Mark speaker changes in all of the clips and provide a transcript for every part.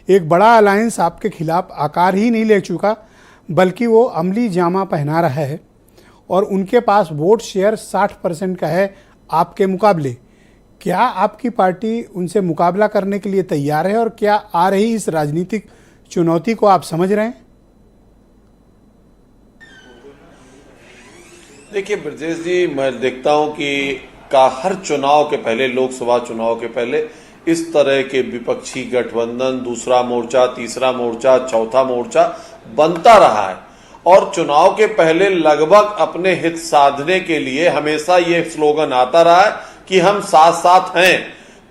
Speaker 1: एक बड़ा अलायंस आपके खिलाफ आकार ही नहीं ले चुका, बल्कि वो अमली जामा पहना रहा है और उनके पास वोट शेयर 60% का है आपके मुकाबले। क्या आपकी पार्टी उनसे मुकाबला करने के लिए तैयार है और क्या आ रही इस राजनीतिक चुनौती को आप समझ रहे हैं?
Speaker 2: देखिए ब्रजेश जी, मैं देखता हूं कि हर चुनाव के पहले, लोकसभा चुनाव के पहले इस तरह के विपक्षी गठबंधन, दूसरा मोर्चा, तीसरा मोर्चा, चौथा मोर्चा बनता रहा है और चुनाव के पहले लगभग अपने हित साधने के लिए हमेशा ये स्लोगन आता रहा है कि हम साथ साथ हैं।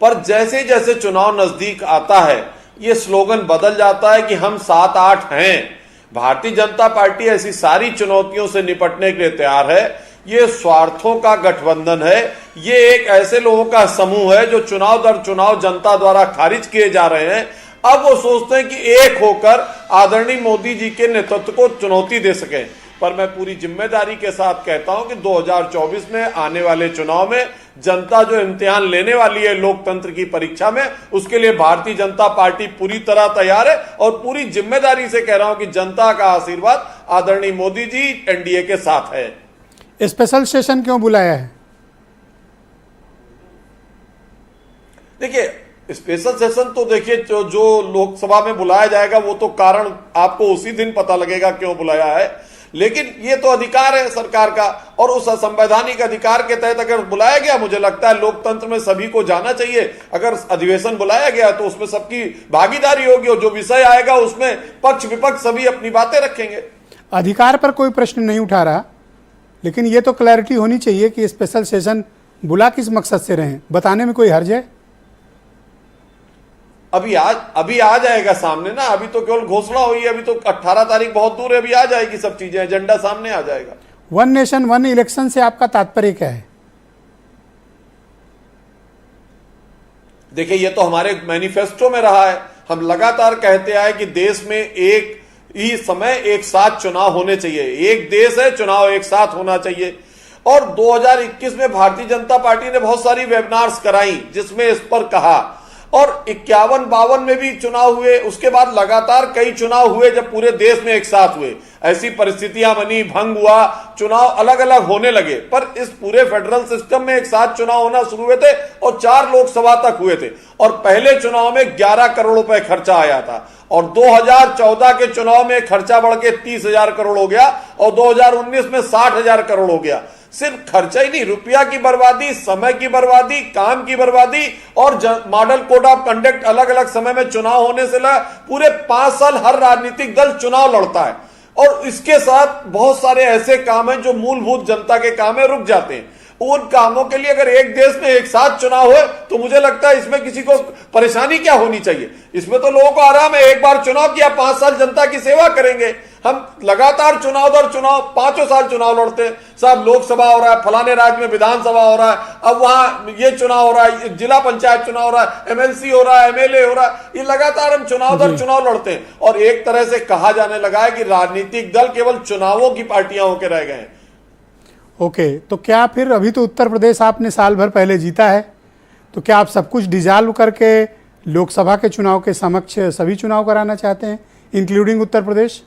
Speaker 2: पर जैसे जैसे चुनाव नजदीक आता है ये स्लोगन बदल जाता है कि हम 7-8 हैं। भारतीय जनता पार्टी ऐसी सारी चुनौतियों से निपटने के लिए तैयार है। ये स्वार्थों का गठबंधन है, ये एक ऐसे लोगों का समूह है जो चुनाव दर चुनाव जनता द्वारा खारिज किए जा रहे हैं। अब वो सोचते हैं कि एक होकर आदरणीय मोदी जी के नेतृत्व को चुनौती दे सकें। पर मैं पूरी जिम्मेदारी के साथ कहता हूं कि 2024 में आने वाले चुनाव में जनता जो इम्तिहान लेने वाली है लोकतंत्र की परीक्षा में, उसके लिए भारतीय जनता पार्टी पूरी तरह तैयार है और पूरी जिम्मेदारी से कह रहा हूं कि जनता का आशीर्वाद आदरणीय मोदी जी एनडीए के साथ है।
Speaker 1: स्पेशल सेशन क्यों बुलाया है?
Speaker 2: देखिए, स्पेशल सेशन तो देखिए जो लोकसभा में बुलाया जाएगा वो तो कारण आपको उसी दिन पता लगेगा क्यों बुलाया है, लेकिन ये तो अधिकार है सरकार का और उस संवैधानिक अधिकार के तहत अगर बुलाया गया, मुझे लगता है लोकतंत्र में सभी को जाना चाहिए। अगर अधिवेशन बुलाया गया तो उसमें सबकी भागीदारी होगी और जो विषय आएगा उसमें पक्ष विपक्ष सभी अपनी बातें रखेंगे। अधिकार
Speaker 1: पर कोई प्रश्न नहीं उठा रहा, लेकिन ये तो क्लैरिटी होनी चाहिए कि स्पेशल सेशन बुला किस मकसद से रहे, बताने में कोई हर्ज है?
Speaker 2: अभी आ जाएगा सामने ना, अभी तो केवल घोषणा हुई है, अभी तो 18 तारीख बहुत दूर है, अभी आ जाएगी सब चीजें, एजेंडा सामने आ जाएगा।
Speaker 1: वन नेशन वन इलेक्शन से आपका तात्पर्य क्या है?
Speaker 2: देखिए, ये तो हमारे मैनिफेस्टो में रहा है। हम लगातार कहते आए कि देश में एक ही समय एक साथ चुनाव होने चाहिए, एक देश है, चुनाव एक साथ होना चाहिए। और 2021 में भारतीय जनता पार्टी ने बहुत सारी वेबिनार्स कराई जिसमें इस पर कहा, और 51-52 में भी चुनाव हुए। उसके बाद लगातार कई चुनाव हुए जब पूरे देश में एक साथ हुए, ऐसी परिस्थितियां बनी, भंग हुआ, चुनाव अलग अलग होने लगे। पर इस पूरे फेडरल सिस्टम में एक साथ चुनाव होना शुरू हुए थे और 4 लोकसभा तक हुए थे और पहले चुनाव में 11 करोड़ रुपए खर्चा आया था और 2014 के चुनाव में खर्चा बढ़ के 30,000 करोड़ हो गया और 2019 में 60,000 करोड़ हो गया। सिर्फ खर्चा ही नहीं, रुपया की बर्बादी, समय की बर्बादी, काम की बर्बादी और मॉडल कोड ऑफ कंडक्ट अलग अलग समय में चुनाव होने से पूरे 5 साल हर राजनीतिक दल चुनाव लड़ता है और इसके साथ बहुत सारे ऐसे काम हैं जो मूलभूत जनता के काम है रुक जाते हैं। उन कामों के लिए अगर एक देश में एक साथ चुनाव हो तो मुझे लगता है इसमें किसी को परेशानी क्या होनी चाहिए। इसमें तो लोगों को आराम है, एक बार चुनाव किया, 5 साल जनता की सेवा करेंगे। हम लगातार चुनाव दर चुनाव 5 साल चुनाव लड़ते हैं, साहब लोकसभा हो रहा है, फलाने राज्य में विधानसभा हो रहा है, अब वहां ये चुनाव हो रहा है, जिला पंचायत चुनाव हो रहा है, एमएलसी हो रहा है, एमएलए हो रहा है, ये लगातार हम चुनाव दर चुनाव लड़ते हैं और एक तरह से कहा जाने लगा है कि राजनीतिक दल केवल चुनावों की पार्टियां होकर रह गए हैं।
Speaker 1: ओके, तो क्या फिर अभी तो उत्तर प्रदेश आपने साल भर पहले जीता है, तो क्या आप सब कुछ डिसॉल्व करके लोकसभा के चुनाव के समक्ष सभी चुनाव कराना चाहते हैं, इंक्लूडिंग उत्तर प्रदेश?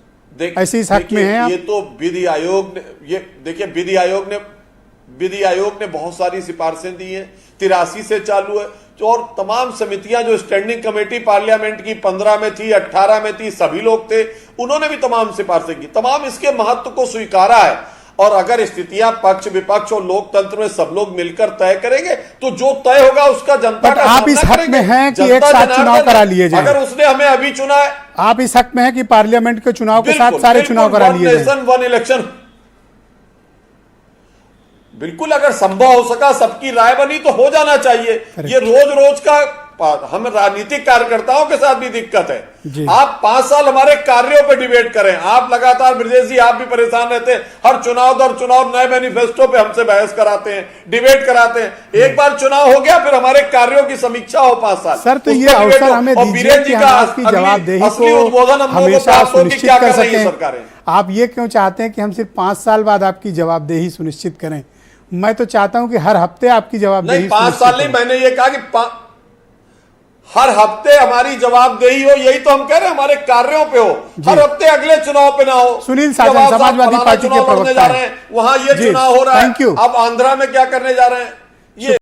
Speaker 1: ऐसी इस हक में है आप?
Speaker 2: ये तो विधि आयोग ने, ये देखिए विधि आयोग ने बहुत सारी सिफारिशें दी हैं, 83 से चालू है और तमाम समितियां जो स्टैंडिंग कमेटी पार्लियामेंट की 15 में थी, 18 में थी, सभी लोग थे, उन्होंने भी तमाम सिफारिशें की, तमाम इसके महत्व को स्वीकारा है। और अगर स्थितियां पक्ष विपक्ष और लोकतंत्र में सब लोग मिलकर तय करेंगे तो जो तय होगा उसका जनता का
Speaker 1: आप इस हक में हैं कि एक साथ चुनाव करा लिए जाएं।
Speaker 2: अगर उसने हमें अभी चुना है,
Speaker 1: आप इस हक में हैं कि पार्लियामेंट के चुनाव के साथ सारे चुनाव करा लिए जाएं।
Speaker 2: वन इलेक्शन बिल्कुल, अगर संभव हो सका, सबकी राय बनी तो हो जाना चाहिए। ये रोज रोज का हम राजनीतिक कार्यकर्ताओं के साथ भी दिक्कत है। आप 5 साल हमारे कार्यों पे डिबेट करें, आप लगातार, ब्रजेश जी आप भी परेशान रहते हैं, हर चुनाव दर चुनाव नए मैनिफेस्टो पे हमसे बहस कराते हैं, डिबेट कराते हैं। एक बार चुनाव हो गया फिर हमारे कार्यों की समीक्षा हो 5 साल।
Speaker 1: सर, तो ये अवसर हमें दीजिए कि हम आपकी जवाबदेही को हमेशा सुनिश्चित कर सकें। आप ये क्यों चाहते हैं कि हम सिर्फ 5 साल बाद आपकी जवाबदेही सुनिश्चित करें? मैं तो चाहता हूं कि हर हफ्ते आपकी जवाबदेही।
Speaker 2: 5 साल नहीं, मैंने ये कहा कि हर हफ्ते हमारी जवाबदेही हो, यही तो हम कह रहे हैं, हमारे कार्यों पे हो, हर हफ्ते अगले चुनाव पे ना हो।
Speaker 1: सुनील साजन, समाजवादी पार्टी के
Speaker 2: चुनाव लड़ने
Speaker 1: प्रवक्ता
Speaker 2: जा रहे हैं, वहां ये चुनाव हो रहा है,
Speaker 1: थैंक यू।
Speaker 2: अब आंध्रा में क्या करने जा रहे हैं। ये